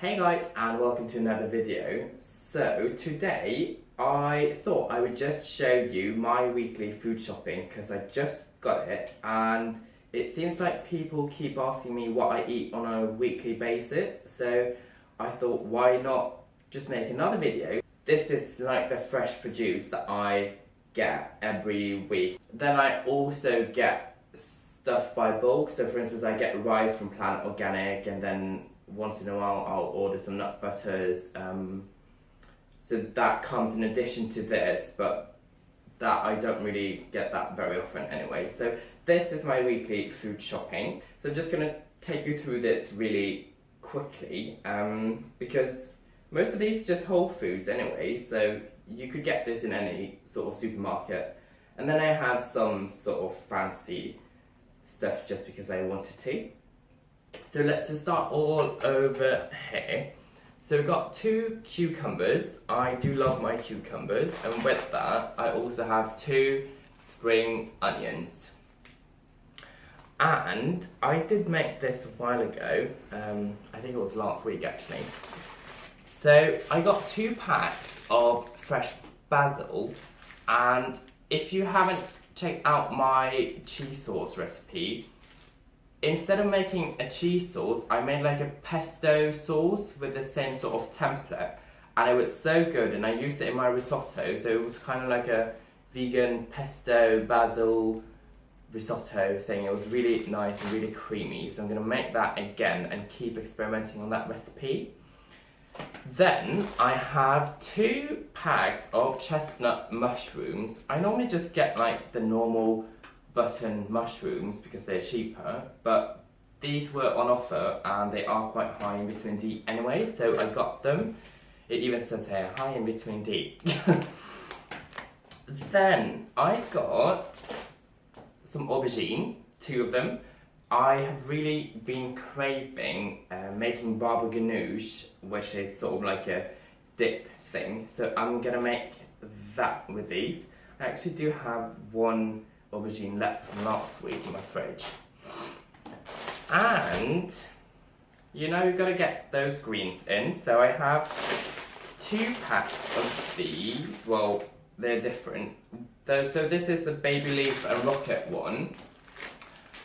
Hey guys, and welcome to another video. So today I thought I would just show you my weekly food shopping because I just got it and it seems like people keep asking me what I eat on a weekly basis, so I thought why not just make another video. This is like the fresh produce that I get every week. Then I also get stuff by bulk, so for instance I get rice from Plant Organic, and then once in a while I'll order some nut butters, so that comes in addition to this, but that I don't really get that very often anyway. So this is my weekly food shopping. So I'm just going to take you through this really quickly, because most of these are just whole foods anyway, so you could get this in any sort of supermarket. And then I have some sort of fancy stuff just because I wanted to. So let's just start all over here. So we've got 2 cucumbers. I do love my cucumbers, and with that I also have 2 spring onions. And I did make this a while ago, I think it was last week actually. So I got 2 packs of fresh basil, and if you haven't checked out my cheese sauce recipe, instead of making a cheese sauce, I made like a pesto sauce with the same sort of template, and it was so good, and I used it in my risotto, so it was kind of like a vegan pesto basil risotto thing. It was really nice and really creamy, so I'm going to make that again and keep experimenting on that recipe. Then I have 2 packs of chestnut mushrooms. I normally just get like the normal button mushrooms because they're cheaper, but these were on offer and they are quite high in vitamin D anyway, so I got them. It even says here, high in vitamin D. Then I got some aubergine, 2 of them. I have really been craving making baba ganoush, which is sort of like a dip thing, so I'm gonna make that with these. I actually do have 1 aubergine left from last week in my fridge. And you know, you've got to get those greens in, so I have 2 packs of these. Well, they're different. So this is a baby leaf and rocket one,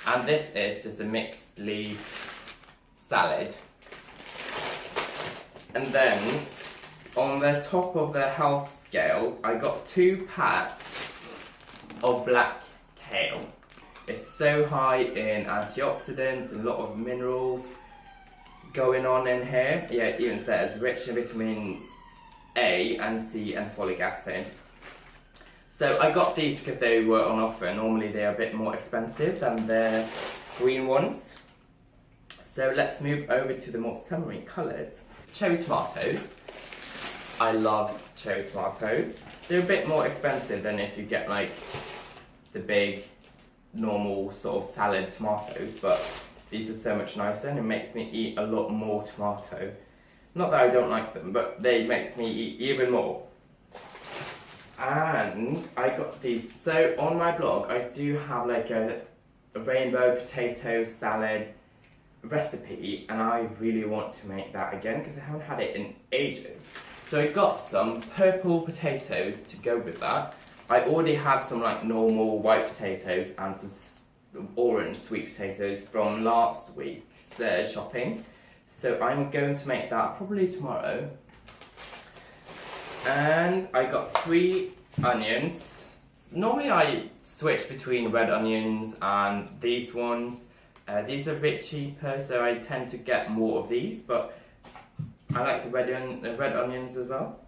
and this is just a mixed leaf salad. And then on the top of the health scale, I got 2 packs of black kale. It's so high in antioxidants and a lot of minerals going on in here. Yeah, it even says rich in vitamins A and C and folic acid. So I got these because they were on offer. Normally they are a bit more expensive than the green ones. So let's move over to the more summery colours. Cherry tomatoes. I love cherry tomatoes. They're a bit more expensive than if you get like the big normal sort of salad tomatoes, but these are so much nicer and it makes me eat a lot more tomato. Not that I don't like them, but they make me eat even more. And I got these. So on my blog I do have like a rainbow potato salad recipe, and I really want to make that again because I haven't had it in ages. So I got some purple potatoes to go with that. I already have some like normal white potatoes and some orange sweet potatoes from last week's shopping. So I'm going to make that probably tomorrow. And I got 3 onions. Normally I switch between red onions and these ones. These are a bit cheaper, so I tend to get more of these, but I like the red onions as well.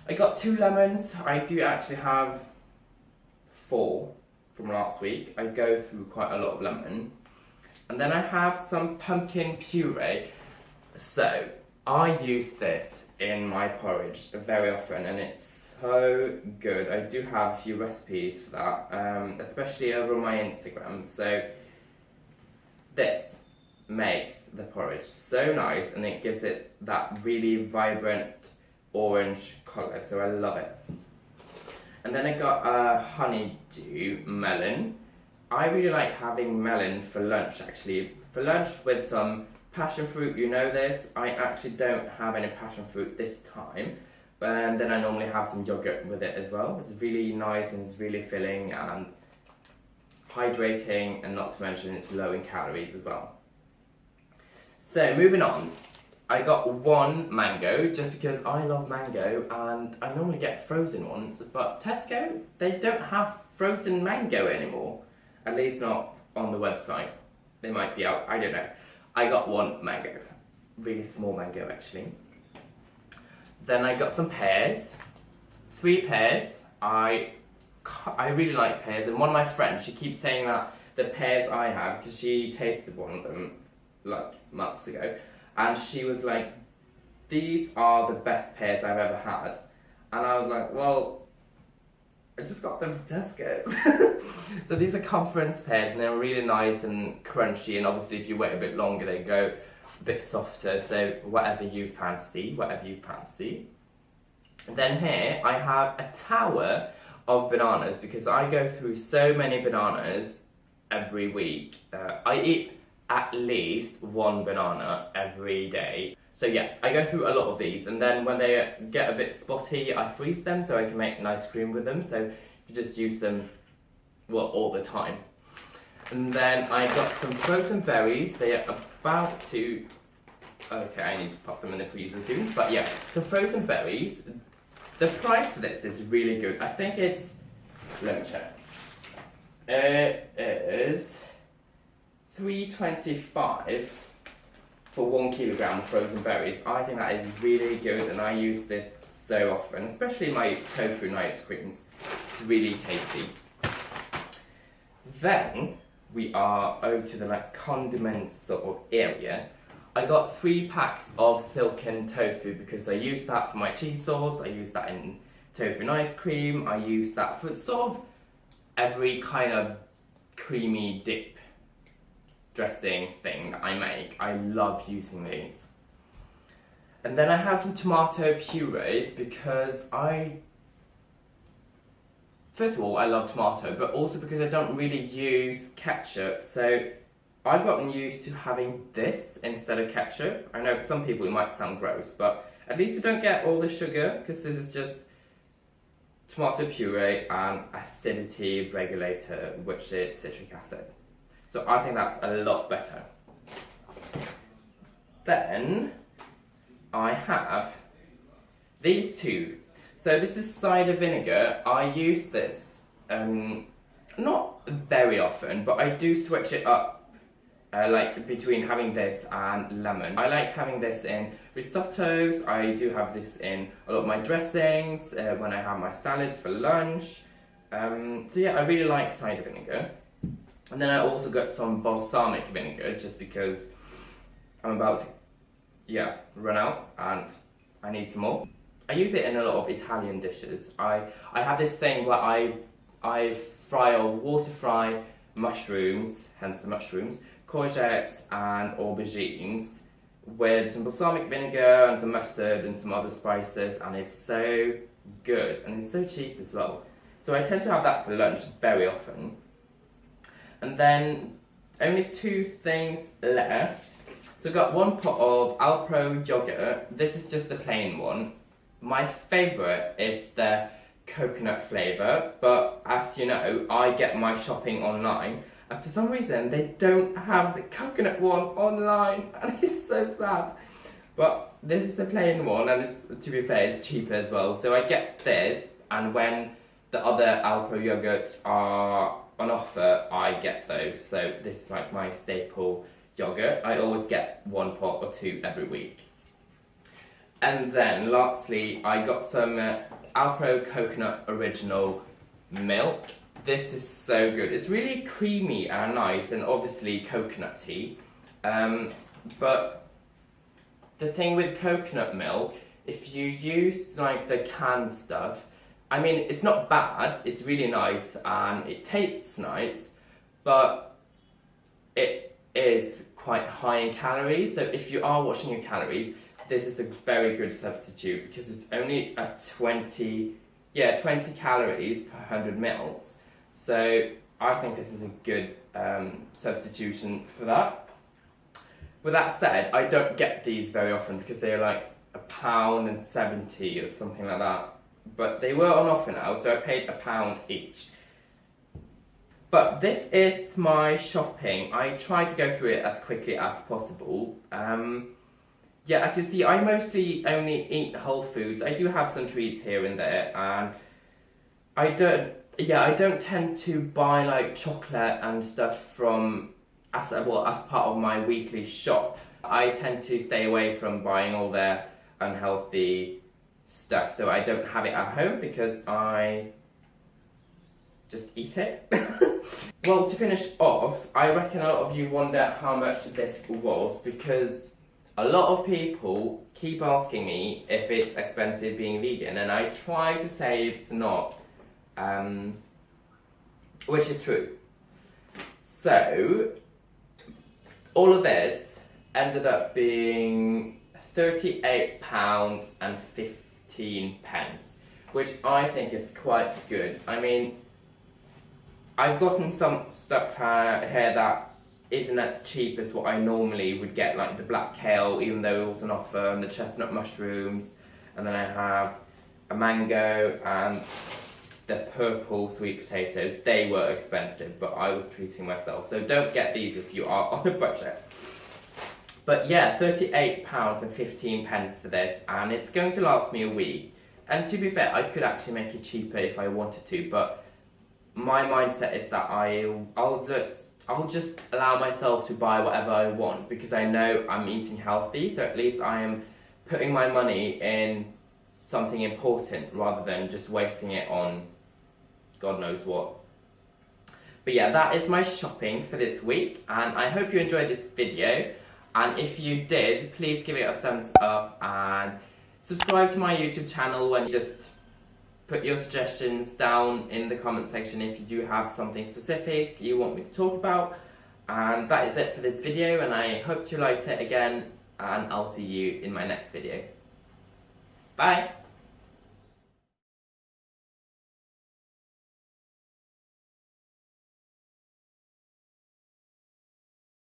I got 2 lemons. I do actually have 4 from last week. I go through quite a lot of lemon. And then I have some pumpkin puree. So I use this in my porridge very often and it's so good. I do have a few recipes for that, especially over on my Instagram. So this makes the porridge so nice and it gives it that really vibrant orange colour, so I love it. And then I got a honeydew melon. I really like having melon for lunch actually. For lunch with some passion fruit, you know this. I actually don't have any passion fruit this time. And then I normally have some yogurt with it as well. It's really nice and it's really filling and hydrating, and not to mention it's low in calories as well. So moving on, I got one mango just because I love mango and I normally get frozen ones, but Tesco, they don't have frozen mango anymore. At least not on the website. They might be out, I don't know. I got one mango, really small mango actually. Then I got some pears, 3 pears. I really like pears, and one of my friends, she keeps saying that the pears I have, because she tasted one of them like months ago, and she was like, these are the best pears I've ever had. And I was like, well, I just got them from Tesco's. So these are conference pears and they're really nice and crunchy, and obviously if you wait a bit longer they go a bit softer, so whatever you fancy. And then here I have a tower of bananas because I go through so many bananas every week. I eat at least 1 banana every day. So yeah, I go through a lot of these, and then when they get a bit spotty, I freeze them so I can make nice cream with them. So you just use them, well, all the time. And then I got some frozen berries. They are about to... Okay, I need to pop them in the freezer soon. But yeah, so frozen berries. The price for this is really good. I think it's... Let me check. It is $3.25 for 1 kilogram of frozen berries. I think that is really good, and I use this so often, especially my tofu and ice creams. It's really tasty. Then we are over to the like condiments sort of area. I got 3 packs of silken tofu because I use that for my cheese sauce. I use that in tofu and ice cream. I use that for sort of every kind of creamy dip dressing thing that I make. I love using these. And then I have some tomato puree because first of all, I love tomato, but also because I don't really use ketchup, so I've gotten used to having this instead of ketchup. I know for some people it might sound gross, but at least we don't get all the sugar, because this is just tomato puree and acidity regulator, which is citric acid. So I think that's a lot better. Then I have these 2. So this is cider vinegar. I use this not very often, but I do switch it up like between having this and lemon. I like having this in risottos. I do have this in a lot of my dressings, when I have my salads for lunch. So yeah, I really like cider vinegar. And then I also got some balsamic vinegar just because I'm about to run out and I need some more. I use it in a lot of Italian dishes. I have this thing where I fry or water fry mushrooms, hence the mushrooms, courgettes and aubergines with some balsamic vinegar and some mustard and some other spices, and it's so good and it's so cheap as well. So I tend to have that for lunch very often. And then only 2 things left. So I've got 1 pot of Alpro yogurt. This is just the plain one. My favourite is the coconut flavour, but as you know, I get my shopping online, and for some reason they don't have the coconut one online, and it's so sad. But this is the plain one, and it's, to be fair, it's cheaper as well. So I get this, and when the other Alpro yogurts are on offer, I get those. So this is like my staple yogurt. I always get 1 pot or 2 every week. And then lastly, I got some Alpro Coconut Original milk. This is so good. It's really creamy and nice, and obviously coconutty. But the thing with coconut milk, if you use like the canned stuff, I mean, it's not bad, it's really nice and it tastes nice, but it is quite high in calories. So if you are watching your calories, this is a very good substitute because it's only at 20 calories per 100 mils. So I think this is a good substitution for that. With that said, I don't get these very often because they're like £1.70 or something like that. But they were on offer now, so I paid £1 each. But this is my shopping. I try to go through it as quickly as possible. Yeah, as you see, I mostly only eat whole foods. I do have some treats here and there, and I don't tend to buy like chocolate and stuff from as part of my weekly shop. I tend to stay away from buying all their unhealthy stuff, so I don't have it at home because I just eat it. Well, to finish off, I reckon a lot of you wonder how much this was, because a lot of people keep asking me if it's expensive being vegan, and I try to say it's not, which is true. So, all of this ended up being £38.15, which I think is quite good. I mean, I've gotten some stuff here that isn't as cheap as what I normally would get, like the black kale, even though it was an offer, and the chestnut mushrooms, and then I have a mango and the purple sweet potatoes. They were expensive, but I was treating myself, so don't get these if you are on a budget. But yeah, £38.15 for this, and it's going to last me a week. And to be fair, I could actually make it cheaper if I wanted to, but my mindset is that I'll just allow myself to buy whatever I want, because I know I'm eating healthy, so at least I am putting my money in something important rather than just wasting it on God knows what. But yeah, that is my shopping for this week, and I hope you enjoyed this video, and if you did, please give it a thumbs up and subscribe to my YouTube channel, and just put your suggestions down in the comment section if you do have something specific you want me to talk about. And that is it for this video, and I hope you liked it again, and I'll see you in my next video. Bye!